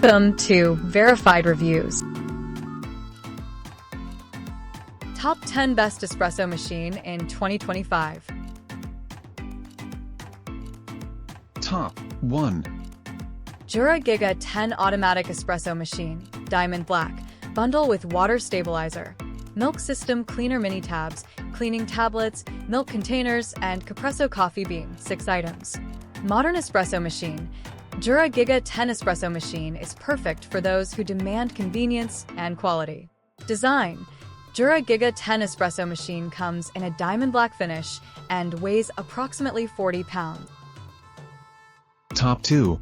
Welcome to Verified Reviews. Top 10 Best Espresso Machine in 2025. Top 1. Jura Giga 10 Automatic Espresso Machine, Diamond Black, bundle with water stabilizer, milk system cleaner mini tabs, cleaning tablets, milk containers, and Capresso coffee bean, 6 items. Modern Espresso Machine. Jura Giga 10 Espresso Machine is perfect for those who demand convenience and quality. Design. Jura Giga 10 Espresso Machine comes in a diamond black finish and weighs approximately 40 pounds. Top 2.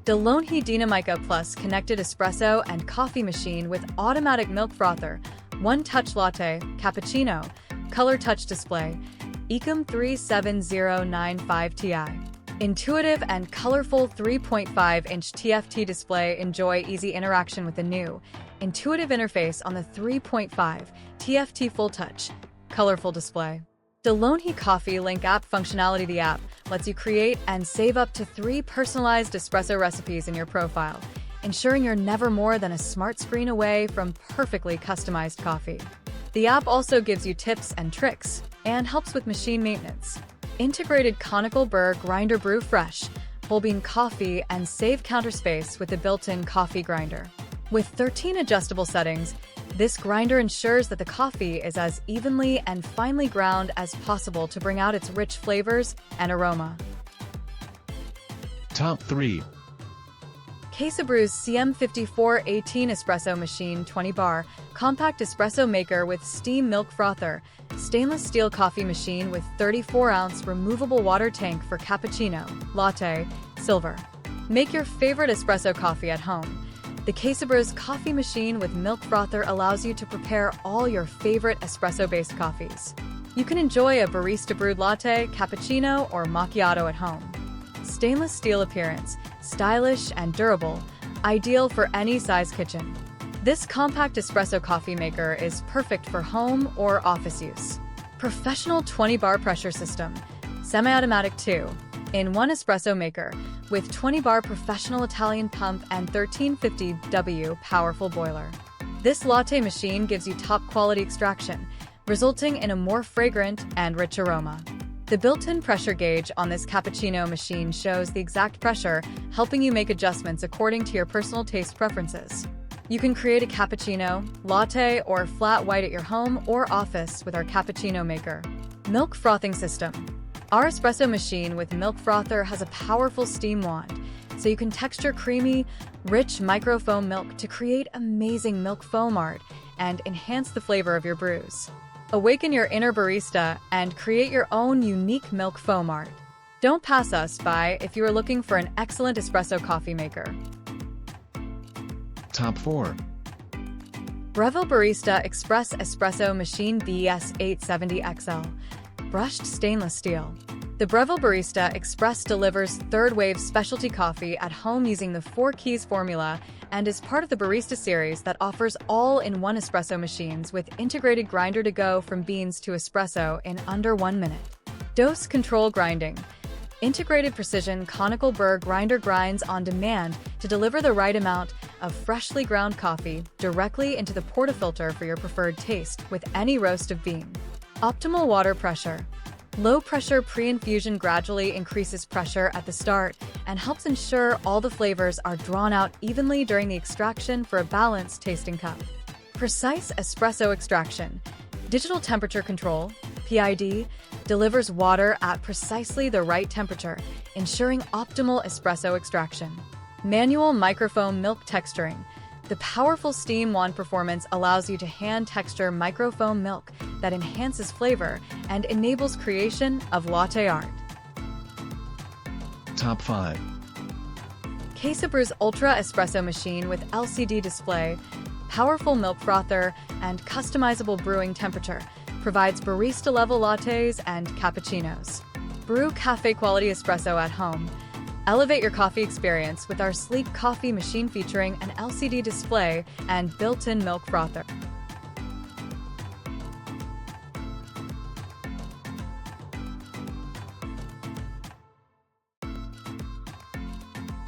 DeLonghi Dinamica Plus Connected Espresso and Coffee Machine with Automatic Milk Frother, One-Touch Latte, Cappuccino, Color Touch Display, Ecom 37095 Ti. Intuitive and colorful 3.5-inch TFT display. Enjoy easy interaction with the new, intuitive interface on the 3.5 TFT Full Touch, colorful display. DeLonghi Coffee Link app functionality. The app lets you create and save up to 3 personalized espresso recipes in your profile, ensuring you're never more than a smart screen away from perfectly customized coffee. The app also gives you tips and tricks and helps with machine maintenance. Integrated conical burr grinder. Brew fresh, whole bean coffee and save counter space with a built-in coffee grinder. With 13 adjustable settings, this grinder ensures that the coffee is as evenly and finely ground as possible to bring out its rich flavors and aroma. Top 3. CASABREWS CM5418 Espresso Machine 20 bar, compact espresso maker with steam milk frother, stainless steel coffee machine with 34-ounce removable water tank for cappuccino, latte, silver. Make your favorite espresso coffee at home. The CASABREWS coffee machine with milk frother allows you to prepare all your favorite espresso-based coffees. You can enjoy a barista-brewed latte, cappuccino, or macchiato at home. Stainless steel appearance, stylish and durable, ideal for any size kitchen. This compact espresso coffee maker is perfect for home or office use. Professional 20-bar pressure system, semi-automatic 2-in-1 espresso maker with 20-bar professional Italian pump and 1350W powerful boiler. This latte machine gives you top-quality extraction, resulting in a more fragrant and rich aroma. The built-in pressure gauge on this cappuccino machine shows the exact pressure, helping you make adjustments according to your personal taste preferences. You can create a cappuccino, latte, or flat white at your home or office with our cappuccino maker. Milk frothing system. Our espresso machine with milk frother has a powerful steam wand, so you can texture creamy, rich microfoam milk to create amazing milk foam art and enhance the flavor of your brews. Awaken your inner barista and create your own unique milk foam art. Don't pass us by if you are looking for an excellent espresso coffee maker. Top 4. Breville Barista Express Espresso Machine BS870XL, brushed stainless steel. The Breville Barista Express delivers third-wave specialty coffee at home using the 4 keys formula and is part of the Barista series that offers all-in-one espresso machines with integrated grinder to go from beans to espresso in under 1 minute. Dose control grinding. Integrated precision conical burr grinder grinds on demand to deliver the right amount of freshly ground coffee directly into the portafilter for your preferred taste with any roast of bean. Optimal water pressure. Low-pressure pre-infusion gradually increases pressure at the start and helps ensure all the flavors are drawn out evenly during the extraction for a balanced tasting cup. Precise espresso extraction. Digital temperature control, PID, delivers water at precisely the right temperature, ensuring optimal espresso extraction. Manual microfoam milk texturing. The powerful steam wand performance allows you to hand texture microfoam milk that enhances flavor and enables creation of latte art. Top 5. CASABREWS Ultra Espresso Machine with LCD display, powerful milk frother, and customizable brewing temperature provides barista-level lattes and cappuccinos. Brew cafe-quality espresso at home. Elevate your coffee experience with our sleek coffee machine featuring an LCD display and built-in milk frother.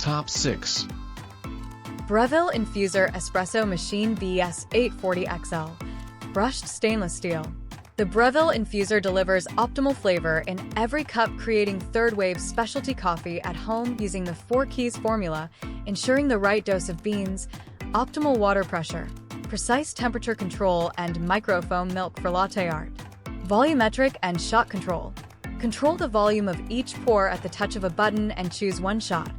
Top 6. Breville Infuser Espresso Machine BS 840XL. Brushed stainless steel. The Breville Infuser delivers optimal flavor in every cup, creating third-wave specialty coffee at home using the 4 keys formula, ensuring the right dose of beans, optimal water pressure, precise temperature control, and microfoam milk for latte art. Volumetric and shot control. Control the volume of each pour at the touch of a button and choose 1 shot,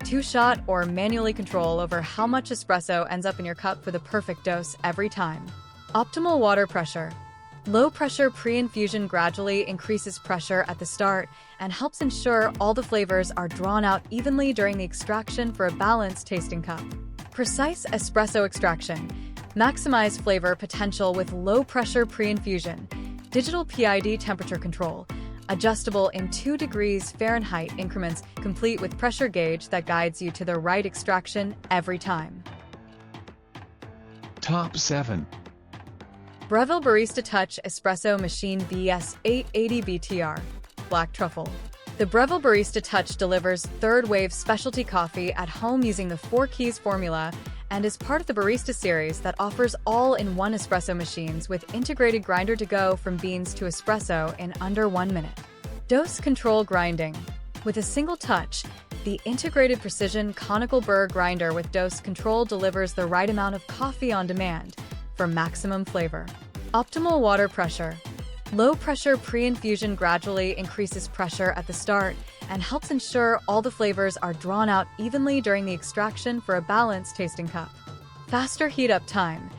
2 shot, or manually control over how much espresso ends up in your cup for the perfect dose every time. Optimal water pressure. Low pressure pre-infusion gradually increases pressure at the start and helps ensure all the flavors are drawn out evenly during the extraction for a balanced tasting cup. Precise espresso extraction. Maximize flavor potential with low pressure pre-infusion. Digital PID temperature control. Adjustable in 2 degrees Fahrenheit increments, complete with pressure gauge that guides you to the right extraction every time. Top 7. Breville Barista Touch Espresso Machine BS 880 BTR. Black Truffle. The Breville Barista Touch delivers third-wave specialty coffee at home using the 4 keys formula and is part of the Barista series that offers all-in-one espresso machines with integrated grinder to go from beans to espresso in under 1 minute. Dose control grinding. With a single touch, the integrated precision conical burr grinder with dose control delivers the right amount of coffee on demand for maximum flavor. Optimal water pressure. Low pressure pre-infusion gradually increases pressure at the start and helps ensure all the flavors are drawn out evenly during the extraction for a balanced tasting cup. Faster heat-up time.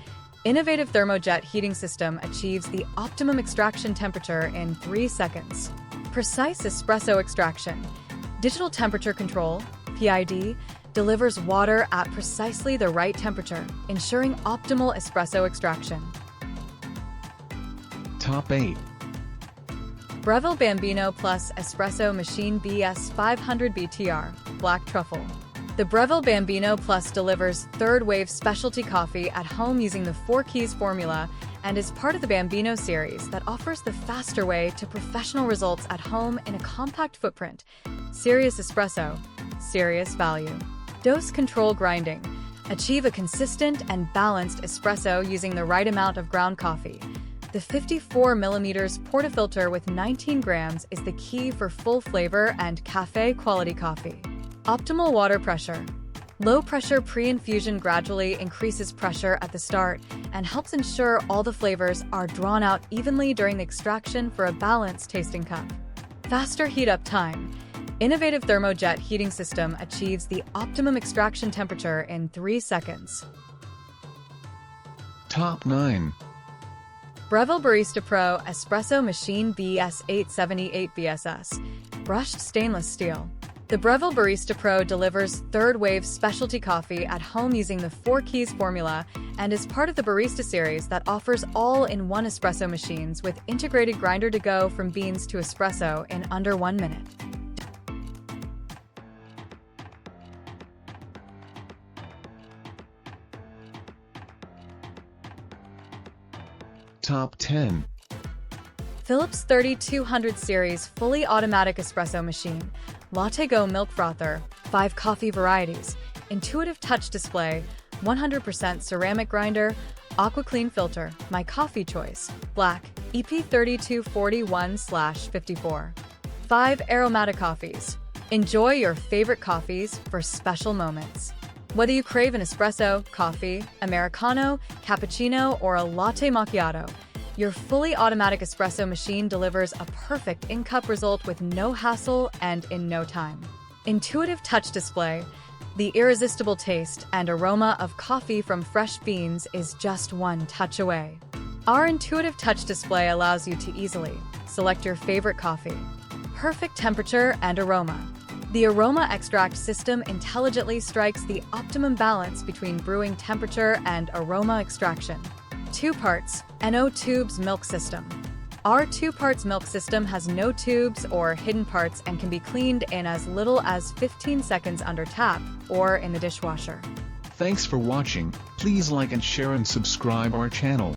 Innovative thermojet heating system achieves the optimum extraction temperature in 3 seconds. Precise espresso extraction. Digital temperature control, PID, delivers water at precisely the right temperature, ensuring optimal espresso extraction. Top 8. Breville Bambino Plus Espresso Machine BS 500 BTR. Black Truffle. The Breville Bambino Plus delivers third-wave specialty coffee at home using the 4 keys formula and is part of the Bambino series that offers the faster way to professional results at home in a compact footprint. Serious espresso, serious value. Dose control grinding. Achieve a consistent and balanced espresso using the right amount of ground coffee. The 54mm portafilter with 19 grams is the key for full flavor and cafe-quality coffee. Optimal water pressure. Low pressure pre-infusion gradually increases pressure at the start and helps ensure all the flavors are drawn out evenly during the extraction for a balanced tasting cup. Faster heat-up time. Innovative thermojet heating system achieves the optimum extraction temperature in 3 seconds. Top 9. Breville Barista Pro Espresso Machine BS 878 BSS. Brushed stainless steel. The Breville Barista Pro delivers third-wave specialty coffee at home using the 4 keys formula and is part of the Barista series that offers all-in-one espresso machines with integrated grinder to go from beans to espresso in under 1 minute. Top 10. Philips 3200 series fully automatic espresso machine. Latte Go milk frother, 5 coffee varieties, intuitive touch display, 100% ceramic grinder, aqua clean filter, my coffee choice, black, EP 3241/54. 5 aromatic coffees. Enjoy your favorite coffees for special moments. Whether you crave an espresso, coffee, Americano, cappuccino, or a latte macchiato, your fully automatic espresso machine delivers a perfect in-cup result with no hassle and in no time. Intuitive touch display. The irresistible taste and aroma of coffee from fresh beans is just 1 touch away. Our intuitive touch display allows you to easily select your favorite coffee. Perfect temperature and aroma. The aroma extract system intelligently strikes the optimum balance between brewing temperature and aroma extraction. 2 parts, NO tubes milk system. Our 2 parts milk system has no tubes or hidden parts and can be cleaned in as little as 15 seconds under tap or in the dishwasher. Thanks for watching. Please like and share and subscribe our channel.